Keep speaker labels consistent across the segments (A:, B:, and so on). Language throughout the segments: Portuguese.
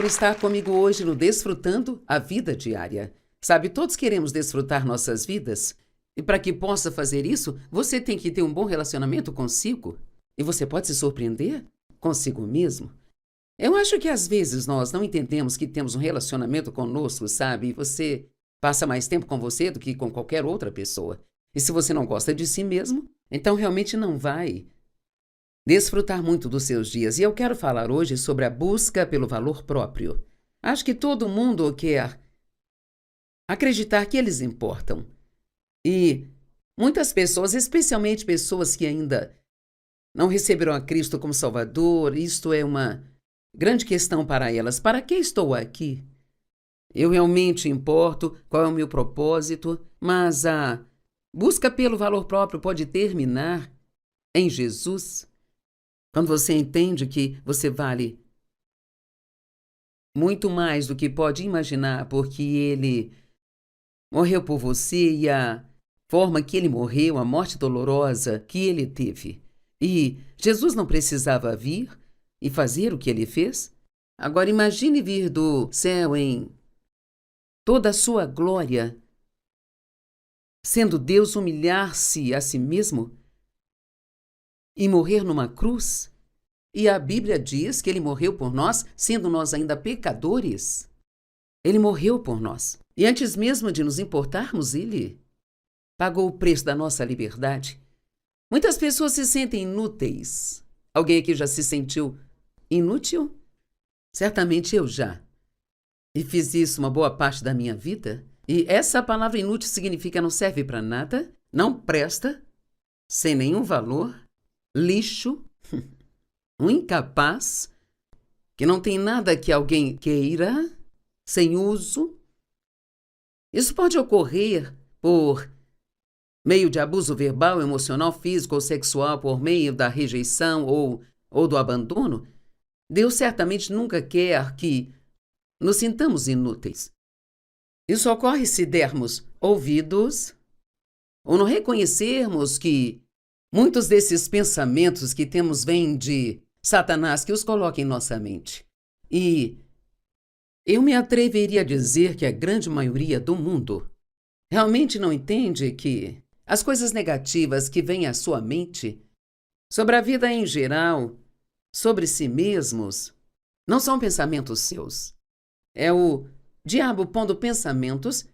A: por estar comigo hoje no Desfrutando a Vida Diária. Sabe, todos queremos desfrutar nossas vidas. E para que possa fazer isso, você tem que ter um bom relacionamento consigo. E você pode se surpreender consigo mesmo. Eu acho que às vezes nós não entendemos que temos um relacionamento conosco, sabe? E você passa mais tempo com você do que com qualquer outra pessoa. E se você não gosta de si mesmo, então realmente não vai desfrutar muito dos seus dias. E eu quero falar hoje sobre a busca pelo valor próprio. Acho que todo mundo quer acreditar que eles importam. E muitas pessoas, especialmente pessoas que ainda não receberam a Cristo como Salvador, isto é uma grande questão para elas. Para que estou aqui? Eu realmente importo? Qual é o meu propósito? Mas a busca pelo valor próprio pode terminar em Jesus. Quando você entende que você vale muito mais do que pode imaginar, porque Ele morreu por você e a forma que Ele morreu, a morte dolorosa que Ele teve. E Jesus não precisava vir e fazer o que Ele fez. Agora imagine vir do céu em toda a sua glória, sendo Deus, humilhar-se a si mesmo e morrer numa cruz. E a Bíblia diz que Ele morreu por nós, sendo nós ainda pecadores. Ele morreu por nós. E antes mesmo de nos importarmos, Ele pagou o preço da nossa liberdade. Muitas pessoas se sentem inúteis. Alguém aqui já se sentiu inútil? Certamente eu já. E fiz isso uma boa parte da minha vida. E essa palavra inútil significa não serve para nada, não presta, sem nenhum valor, lixo, um incapaz, que não tem nada que alguém queira, sem uso. Isso pode ocorrer por meio de abuso verbal, emocional, físico ou sexual, por meio da rejeição ou do abandono. Deus certamente nunca quer que nos sintamos inúteis. Isso ocorre se dermos ouvidos ou não reconhecermos que muitos desses pensamentos que temos vêm de Satanás, que os coloca em nossa mente. E eu me atreveria a dizer que a grande maioria do mundo realmente não entende que as coisas negativas que vêm à sua mente, sobre a vida em geral, sobre si mesmos, não são pensamentos seus. É o diabo pondo pensamentos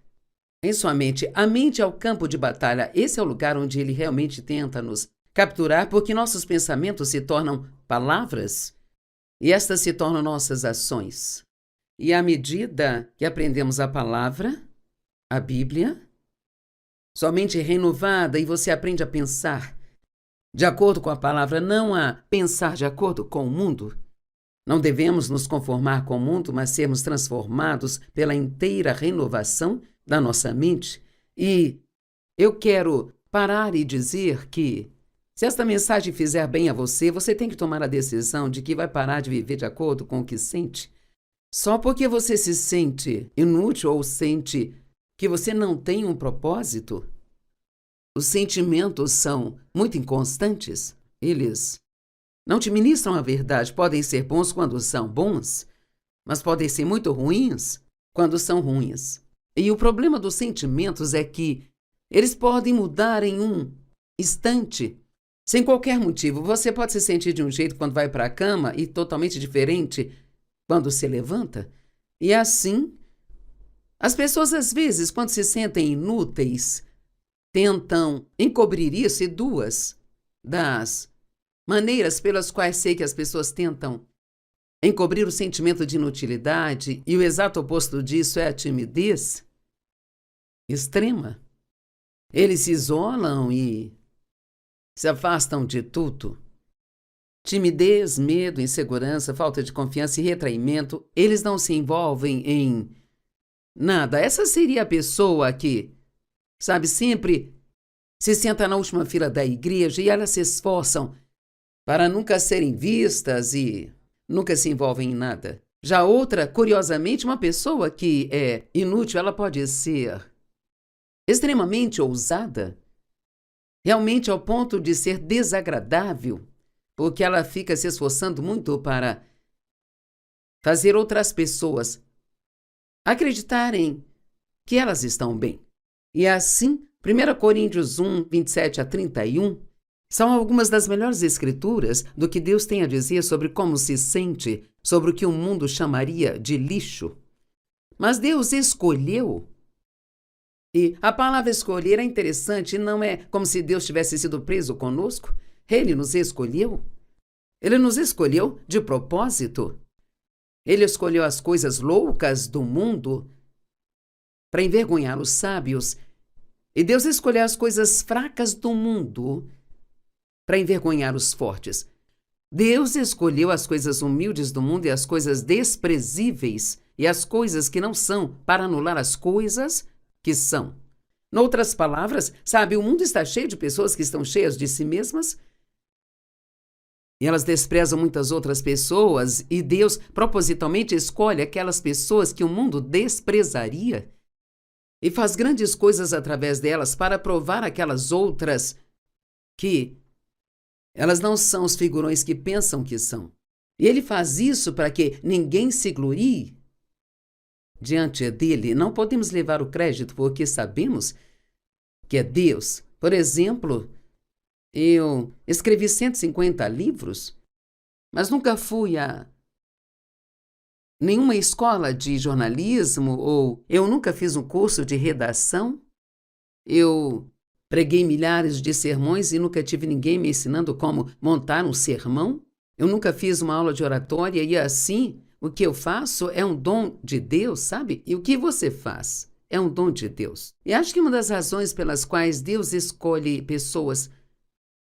A: em sua mente. A mente é o campo de batalha. Esse é o lugar onde ele realmente tenta nos capturar, porque nossos pensamentos se tornam palavras e estas se tornam nossas ações. E à medida que aprendemos a palavra, a Bíblia, somente renovada, e você aprende a pensar de acordo com a palavra, não a pensar de acordo com o mundo. Não devemos nos conformar com o mundo, mas sermos transformados pela inteira renovação da nossa mente. E eu quero parar e dizer que, se esta mensagem fizer bem a você, você tem que tomar a decisão de que vai parar de viver de acordo com o que sente. Só porque você se sente inútil ou sente que você não tem um propósito, os sentimentos são muito inconstantes. Eles não te ministram a verdade. Podem ser bons quando são bons, mas podem ser muito ruins quando são ruins. E o problema dos sentimentos é que eles podem mudar em um instante, sem qualquer motivo. Você pode se sentir de um jeito quando vai para a cama e totalmente diferente quando se levanta. E assim, as pessoas às vezes, quando se sentem inúteis, tentam encobrir isso. E duas das maneiras pelas quais sei que as pessoas tentam encobrir o sentimento de inutilidade, e o exato oposto disso é a timidez extrema. Eles se isolam e se afastam de tudo. Timidez, medo, insegurança, falta de confiança e retraimento, eles não se envolvem em nada. Essa seria a pessoa que, sabe, sempre se senta na última fila da igreja e elas se esforçam para nunca serem vistas e nunca se envolvem em nada. Já outra, curiosamente, uma pessoa que é inútil, ela pode ser extremamente ousada, realmente ao ponto de ser desagradável, porque ela fica se esforçando muito para fazer outras pessoas acreditarem que elas estão bem. E assim, 1 Coríntios 1, 27 a 31, são algumas das melhores escrituras do que Deus tem a dizer sobre como se sente, sobre o que o mundo chamaria de lixo. Mas Deus escolheu. E a palavra escolher é interessante, não é como se Deus tivesse sido preso conosco. Ele nos escolheu. Ele nos escolheu de propósito. Ele escolheu as coisas loucas do mundo para envergonhar os sábios. E Deus escolheu as coisas fracas do mundo para envergonhar os fortes. Deus escolheu as coisas humildes do mundo e as coisas desprezíveis e as coisas que não são para anular as coisas que são. Noutras palavras, sabe, o mundo está cheio de pessoas que estão cheias de si mesmas e elas desprezam muitas outras pessoas e Deus propositalmente escolhe aquelas pessoas que o mundo desprezaria e faz grandes coisas através delas para provar aquelas outras que elas não são os figurões que pensam que são. E ele faz isso para que ninguém se glorie diante dele. Não podemos levar o crédito porque sabemos que é Deus. Por exemplo, eu escrevi 150 livros, mas nunca fui a nenhuma escola de jornalismo ou eu nunca fiz um curso de redação. Eu preguei milhares de sermões e nunca tive ninguém me ensinando como montar um sermão. Eu nunca fiz uma aula de oratória e assim, o que eu faço é um dom de Deus, sabe? E o que você faz é um dom de Deus. E acho que uma das razões pelas quais Deus escolhe pessoas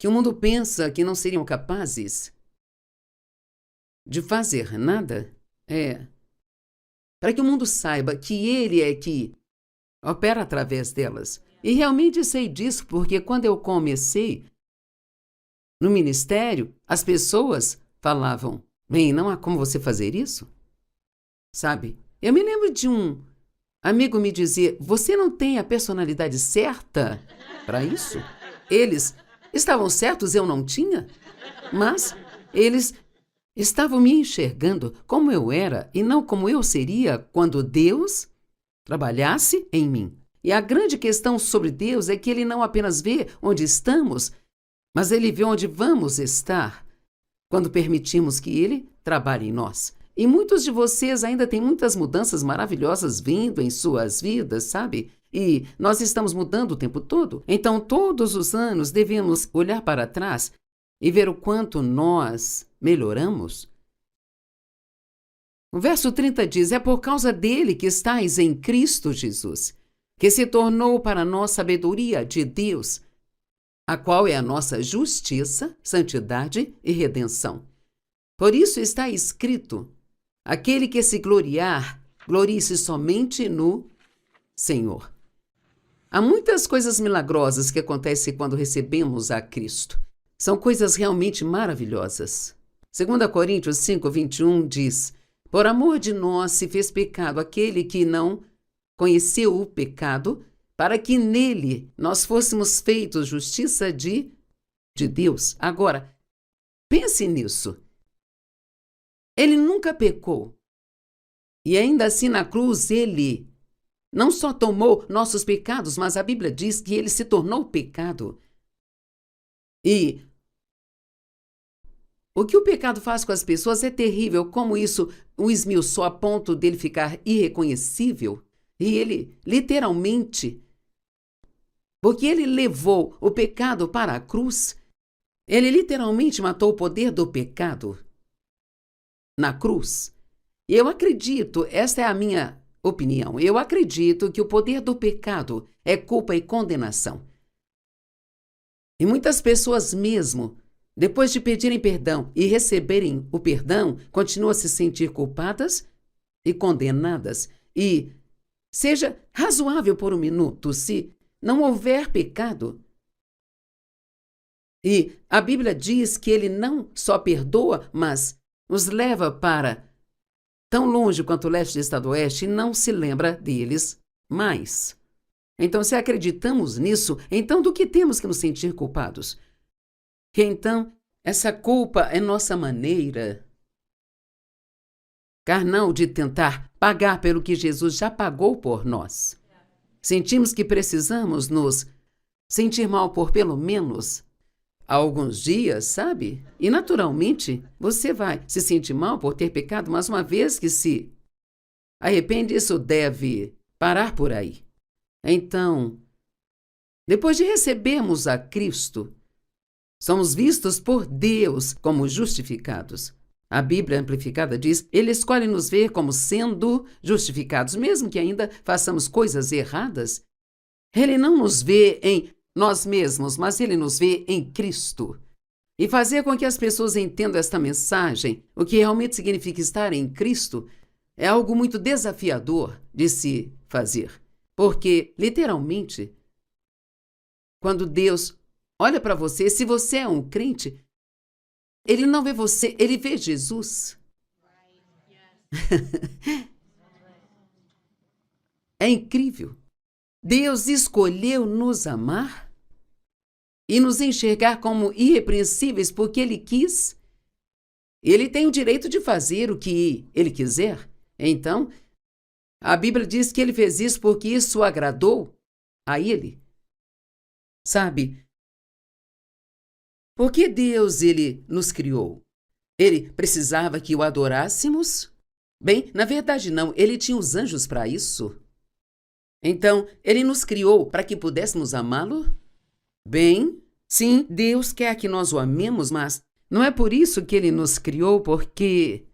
A: que o mundo pensa que não seriam capazes de fazer nada é para que o mundo saiba que Ele é que opera através delas. E realmente sei disso, porque quando eu comecei no ministério, as pessoas falavam, bem, não há como você fazer isso? Sabe? Eu me lembro de um amigo me dizer, você não tem a personalidade certa para isso? Eles estavam certos, eu não tinha, mas eles estavam me enxergando como eu era e não como eu seria quando Deus trabalhasse em mim. E a grande questão sobre Deus é que Ele não apenas vê onde estamos, mas Ele vê onde vamos estar quando permitimos que Ele trabalhe em nós. E muitos de vocês ainda têm muitas mudanças maravilhosas vindo em suas vidas, sabe? E nós estamos mudando o tempo todo. Então, todos os anos devemos olhar para trás e ver o quanto nós melhoramos. O verso 30 diz, é por causa dele que estáis em Cristo Jesus, que se tornou para nós sabedoria de Deus, a qual é a nossa justiça, santidade e redenção. Por isso está escrito, aquele que se gloriar, glorie-se somente no Senhor. Há muitas coisas milagrosas que acontecem quando recebemos a Cristo. São coisas realmente maravilhosas. 2 Coríntios 5, 21 diz, por amor de nós se fez pecado aquele que não conheceu o pecado, para que nele nós fôssemos feitos justiça de Deus. Agora, pense nisso. Ele nunca pecou. E ainda assim na cruz ele não só tomou nossos pecados, mas a Bíblia diz que ele se tornou pecado. E o que o pecado faz com as pessoas é terrível, como isso o esmiuçou a ponto dele ficar irreconhecível. E ele, literalmente, porque ele levou o pecado para a cruz, ele literalmente matou o poder do pecado na cruz. E eu acredito, esta é a minha opinião, eu acredito que o poder do pecado é culpa e condenação. E muitas pessoas mesmo, depois de pedirem perdão e receberem o perdão, continuam a se sentir culpadas e condenadas. E seja razoável por um minuto, se não houver pecado. E a Bíblia diz que ele não só perdoa, mas nos leva para tão longe quanto o leste está do oeste e não se lembra deles mais. Então, se acreditamos nisso, então do que temos que nos sentir culpados? Que então essa culpa é nossa maneira carnal de tentar pagar pelo que Jesus já pagou por nós. Sentimos que precisamos nos sentir mal por pelo menos alguns dias, sabe? E naturalmente você vai se sentir mal por ter pecado, mas uma vez que se arrepende, isso deve parar por aí. Então, depois de recebermos a Cristo, somos vistos por Deus como justificados. A Bíblia Amplificada diz: Ele escolhe nos ver como sendo justificados, mesmo que ainda façamos coisas erradas. Ele não nos vê em nós mesmos, mas Ele nos vê em Cristo. E fazer com que as pessoas entendam esta mensagem, o que realmente significa estar em Cristo, é algo muito desafiador de se fazer. Porque, literalmente, quando Deus olha para você, se você é um crente, Ele não vê você, Ele vê Jesus. É incrível. Deus escolheu nos amar e nos enxergar como irrepreensíveis porque Ele quis. Ele tem o direito de fazer o que Ele quiser. Então, a Bíblia diz que Ele fez isso porque isso agradou a Ele. Sabe? Por que Deus, Ele nos criou? Ele precisava que o adorássemos? Bem, na verdade não, Ele tinha os anjos para isso. Então, Ele nos criou para que pudéssemos amá-lo? Bem, sim, Deus quer que nós o amemos, mas não é por isso que Ele nos criou, porque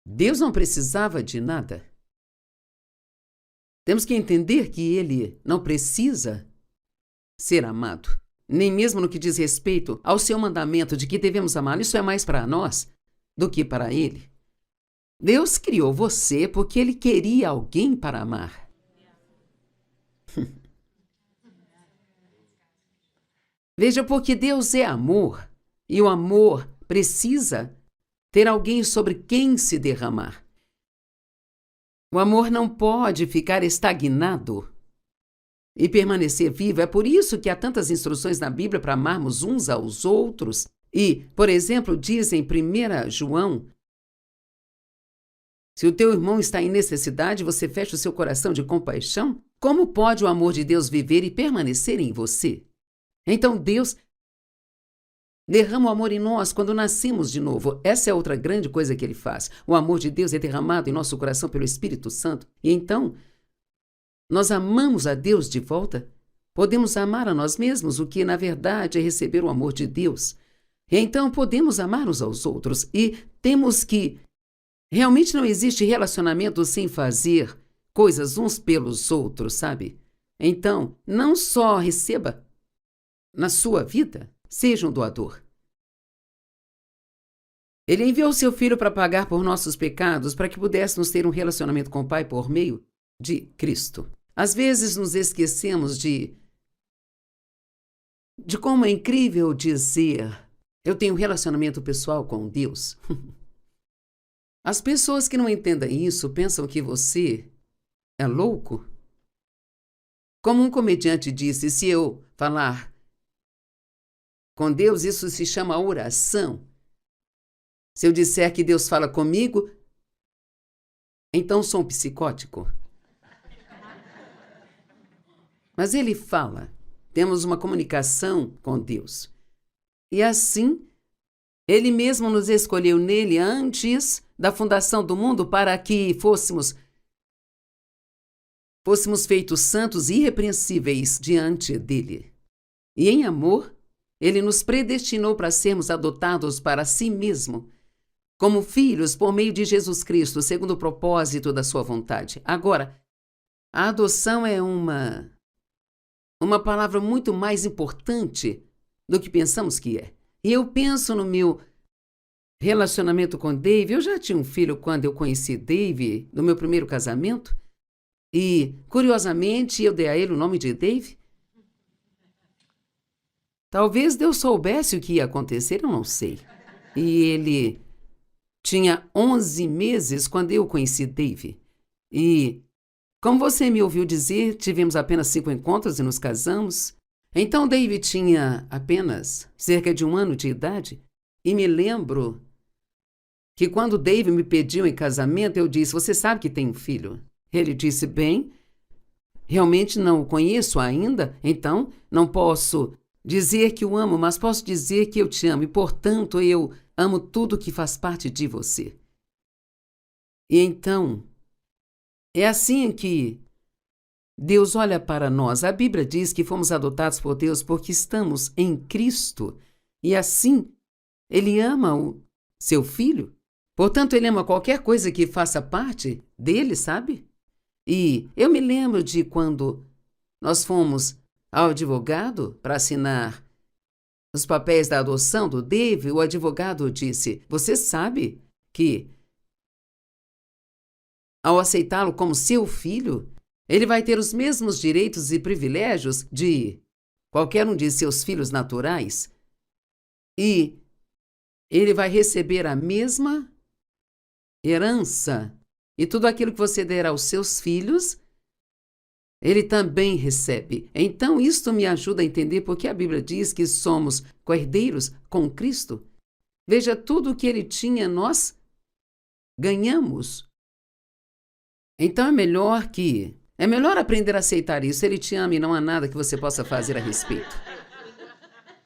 A: Deus não precisava de nada. Temos que entender que Ele não precisa ser amado, nem mesmo no que diz respeito ao seu mandamento de que devemos amá-lo. Isso é mais para nós do que para Ele. Deus criou você porque Ele queria alguém para amar. Veja, porque Deus é amor, e o amor precisa ter alguém sobre quem se derramar. O amor não pode ficar estagnado e permanecer vivo. É por isso que há tantas instruções na Bíblia para amarmos uns aos outros. E, por exemplo, diz em 1 João: se o teu irmão está em necessidade, você fecha o seu coração de compaixão? Como pode o amor de Deus viver e permanecer em você? Então Deus derrama o amor em nós quando nascemos de novo. Essa é outra grande coisa que Ele faz. O amor de Deus é derramado em nosso coração pelo Espírito Santo. E então, nós amamos a Deus de volta. Podemos amar a nós mesmos, o que na verdade é receber o amor de Deus. E então podemos amar uns aos outros. E temos que... Realmente não existe relacionamento sem fazer coisas uns pelos outros, sabe? Então, não só receba na sua vida, seja um doador. Ele enviou seu Filho para pagar por nossos pecados, para que pudéssemos ter um relacionamento com o Pai por meio de Cristo. Às vezes nos esquecemos de como é incrível dizer: eu tenho um relacionamento pessoal com Deus. As pessoas que não entendem isso pensam que você é louco. Como um comediante disse, se eu falar com Deus, isso se chama oração. Se eu disser que Deus fala comigo, então sou um psicótico. Mas Ele fala. Temos uma comunicação com Deus. E assim, Ele mesmo nos escolheu nele antes da fundação do mundo para que fôssemos feitos santos e irrepreensíveis diante dele. E em amor, Ele nos predestinou para sermos adotados para si mesmo, como filhos por meio de Jesus Cristo, segundo o propósito da sua vontade. Agora, a adoção é uma palavra muito mais importante do que pensamos que é. E eu penso no meu relacionamento com Dave. Eu já tinha um filho quando eu conheci Dave, no meu primeiro casamento. E, curiosamente, eu dei a ele o nome de Dave. Talvez Deus soubesse o que ia acontecer, eu não sei. E ele tinha 11 meses quando eu conheci Dave. E, como você me ouviu dizer, tivemos apenas 5 encontros e nos casamos. Então Dave tinha apenas cerca de 1 ano de idade. E me lembro que quando David me pediu em casamento, eu disse, você sabe que tem um filho? Ele disse, bem, realmente não o conheço ainda, então não posso dizer que o amo, mas posso dizer que eu te amo e, portanto, eu amo tudo que faz parte de você. E então, é assim que Deus olha para nós. A Bíblia diz que fomos adotados por Deus porque estamos em Cristo. E assim, Ele ama o seu filho. Portanto, Ele ama qualquer coisa que faça parte dele, sabe? E eu me lembro de quando nós fomos ao advogado para assinar os papéis da adoção do David, o advogado disse, você sabe que ao aceitá-lo como seu filho, ele vai ter os mesmos direitos e privilégios de qualquer um de seus filhos naturais e ele vai receber a mesma herança e tudo aquilo que você der aos seus filhos, ele também recebe. Então, isto me ajuda a entender porque a Bíblia diz que somos co-herdeiros com Cristo. Veja, tudo o que ele tinha, nós ganhamos. Então, é melhor aprender a aceitar isso. Ele te ama e não há nada que você possa fazer a respeito.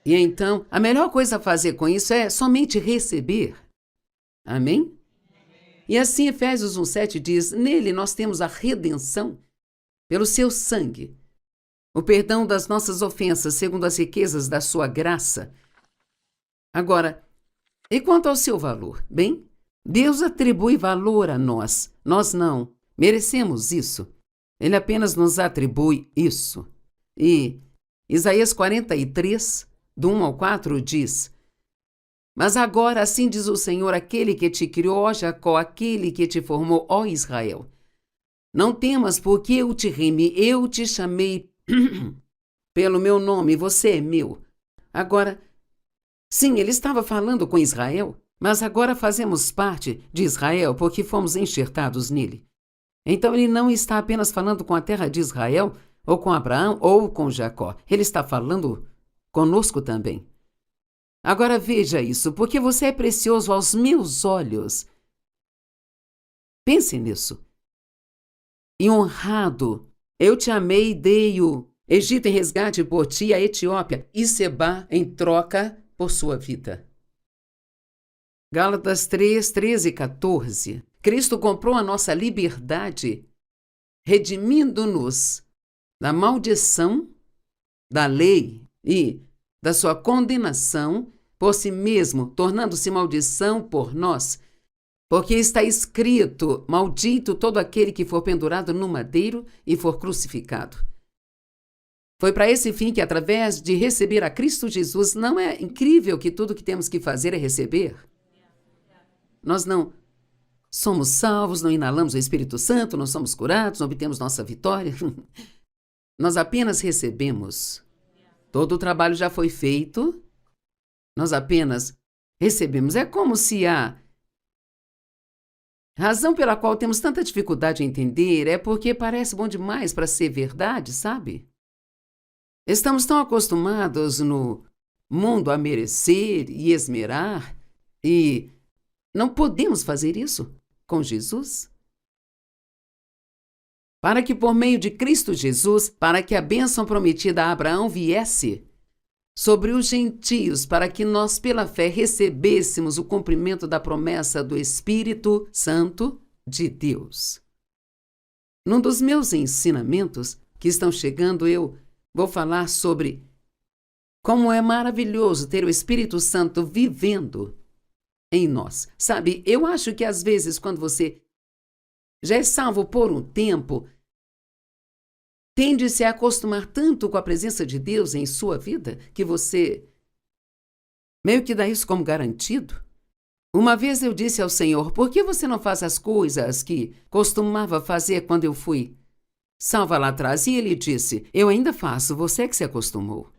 A: E então, a melhor coisa a fazer com isso é somente receber. Amém? E assim, Efésios 1:7 diz, nele nós temos a redenção pelo seu sangue, o perdão das nossas ofensas, segundo as riquezas da sua graça. Agora, e quanto ao seu valor? Bem, Deus atribui valor a nós. Nós não merecemos isso. Ele apenas nos atribui isso. E Isaías 43, do 1 ao 4, diz, mas agora assim diz o Senhor, aquele que te criou, ó Jacó, aquele que te formou, ó Israel. Não temas, porque eu te remi, eu te chamei pelo meu nome, você é meu. Agora, sim, ele estava falando com Israel, mas agora fazemos parte de Israel porque fomos enxertados nele. Então ele não está apenas falando com a terra de Israel, ou com Abraão, ou com Jacó. Ele está falando conosco também. Agora veja isso, porque você é precioso aos meus olhos. Pense nisso. E honrado, eu te amei e dei o Egito em resgate por ti, a Etiópia e Sebá em troca por sua vida. Gálatas 3, 13 e 14. Cristo comprou a nossa liberdade, redimindo-nos da maldição da lei e da sua condenação por si mesmo, tornando-se maldição por nós. Porque está escrito, maldito todo aquele que for pendurado no madeiro e for crucificado. Foi para esse fim que, através de receber a Cristo Jesus, não é incrível que tudo que temos que fazer é receber? Nós não somos salvos, não inalamos o Espírito Santo, não somos curados, não obtemos nossa vitória. Nós apenas recebemos. Todo o trabalho já foi feito, nós apenas recebemos. É como se a razão pela qual temos tanta dificuldade em entender é porque parece bom demais para ser verdade, sabe? Estamos tão acostumados no mundo a merecer e esmerar e não podemos fazer isso com Jesus. Para que por meio de Cristo Jesus, para que a bênção prometida a Abraão viesse sobre os gentios, para que nós pela fé recebêssemos o cumprimento da promessa do Espírito Santo de Deus. Num dos meus ensinamentos que estão chegando, eu vou falar sobre como é maravilhoso ter o Espírito Santo vivendo em nós. Sabe, eu acho que às vezes quando você já é salvo por um tempo, tende-se a acostumar tanto com a presença de Deus em sua vida que você meio que dá isso como garantido. Uma vez eu disse ao Senhor, por que você não faz as coisas que costumava fazer quando eu fui salva lá atrás? E ele disse, eu ainda faço, você é que se acostumou.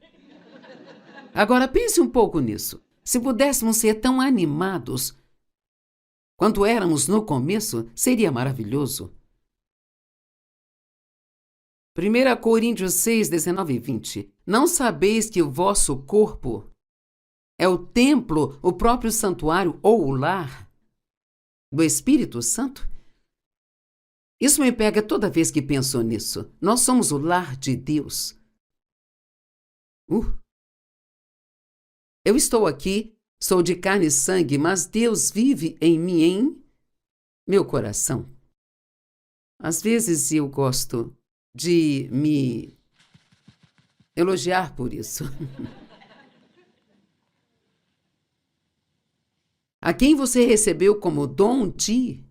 A: Agora pense um pouco nisso. Se pudéssemos ser tão animados quanto éramos no começo, seria maravilhoso. 1 Coríntios 6, 19 e 20. Não sabeis que o vosso corpo é o templo, o próprio santuário ou o lar do Espírito Santo? Isso me pega toda vez que penso nisso. Nós somos o lar de Deus. Eu estou aqui, sou de carne e sangue, mas Deus vive em mim, em meu coração. Às vezes eu gosto de me elogiar por isso. A quem você recebeu como dom de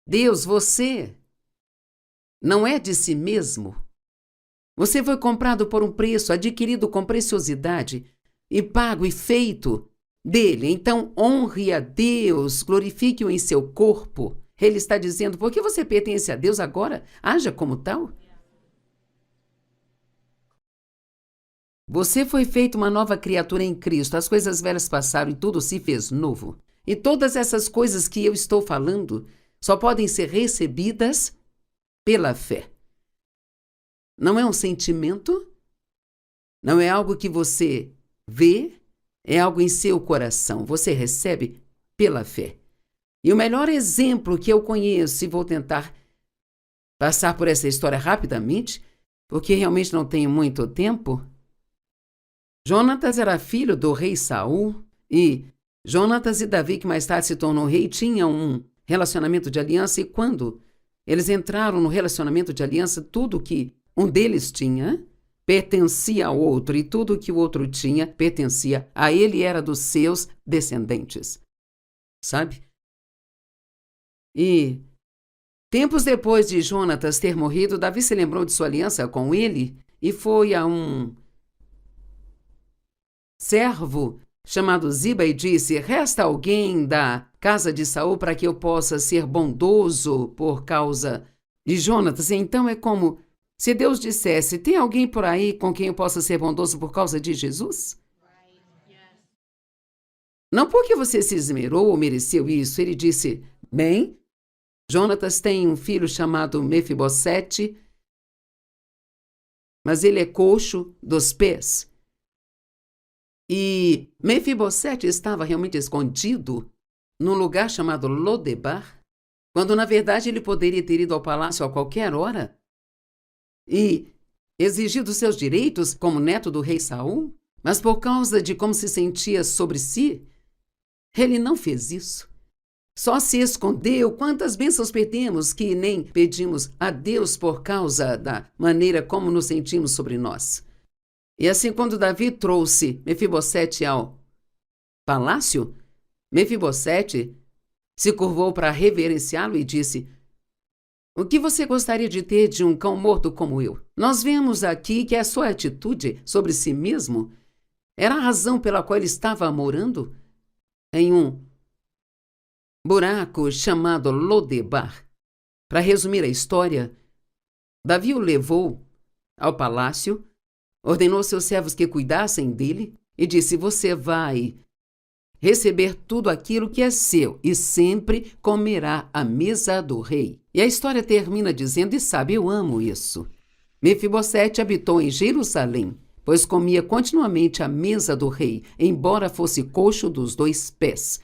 A: Deus, você não é de si mesmo. Você foi comprado por um preço, adquirido com preciosidade e pago e feito dele. Então, honre a Deus, glorifique-o em seu corpo. Ele está dizendo, porque você pertence a Deus agora, haja como tal. Você foi feito uma nova criatura em Cristo. As coisas velhas passaram e tudo se fez novo. E todas essas coisas que eu estou falando só podem ser recebidas pela fé. Não é um sentimento, não é algo que você vê, é algo em seu coração. Você recebe pela fé. E o melhor exemplo que eu conheço, e vou tentar passar por essa história rapidamente, porque realmente não tenho muito tempo. Jonatas era filho do rei Saul, e Jonatas e Davi, que mais tarde se tornou rei, tinham um relacionamento de aliança, e quando eles entraram no relacionamento de aliança, tudo que um deles tinha pertencia ao outro, e tudo que o outro tinha pertencia a ele e era dos seus descendentes. Sabe? E tempos depois de Jonatas ter morrido, Davi se lembrou de sua aliança com ele e foi a um servo chamado Ziba e disse: resta alguém da casa de Saul para que eu possa ser bondoso por causa de Jonatas? Então é como se Deus dissesse: tem alguém por aí com quem eu possa ser bondoso por causa de Jesus? Não porque você se esmerou ou mereceu isso. Ele disse: bem, Jonatas tem um filho chamado Mefibosete, mas ele é coxo dos pés. E Mefibosete estava realmente escondido num lugar chamado Lodebar, quando na verdade ele poderia ter ido ao palácio a qualquer hora e exigido seus direitos como neto do rei Saul, mas por causa de como se sentia sobre si, ele não fez isso. Só se escondeu. Quantas bênçãos perdemos que nem pedimos a Deus por causa da maneira como nos sentimos sobre nós. E assim, quando Davi trouxe Mefibosete ao palácio, Mefibosete se curvou para reverenciá-lo e disse: o que você gostaria de ter de um cão morto como eu? Nós vemos aqui que a sua atitude sobre si mesmo era a razão pela qual ele estava morando em um buraco chamado Lodebar. Para resumir a história, Davi o levou ao palácio, ordenou seus servos que cuidassem dele e disse: você vai receber tudo aquilo que é seu e sempre comerá à mesa do rei. E a história termina dizendo, e sabe, eu amo isso. Mefibosete habitou em Jerusalém, pois comia continuamente à mesa do rei, embora fosse coxo dos 2 pés.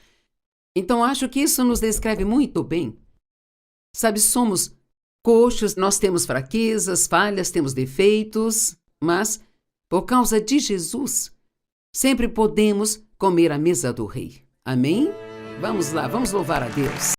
A: Então acho que isso nos descreve muito bem. Sabe, somos coxos, nós temos fraquezas, falhas, temos defeitos, mas por causa de Jesus, sempre podemos comer à mesa do rei. Amém? Vamos lá, vamos louvar a Deus.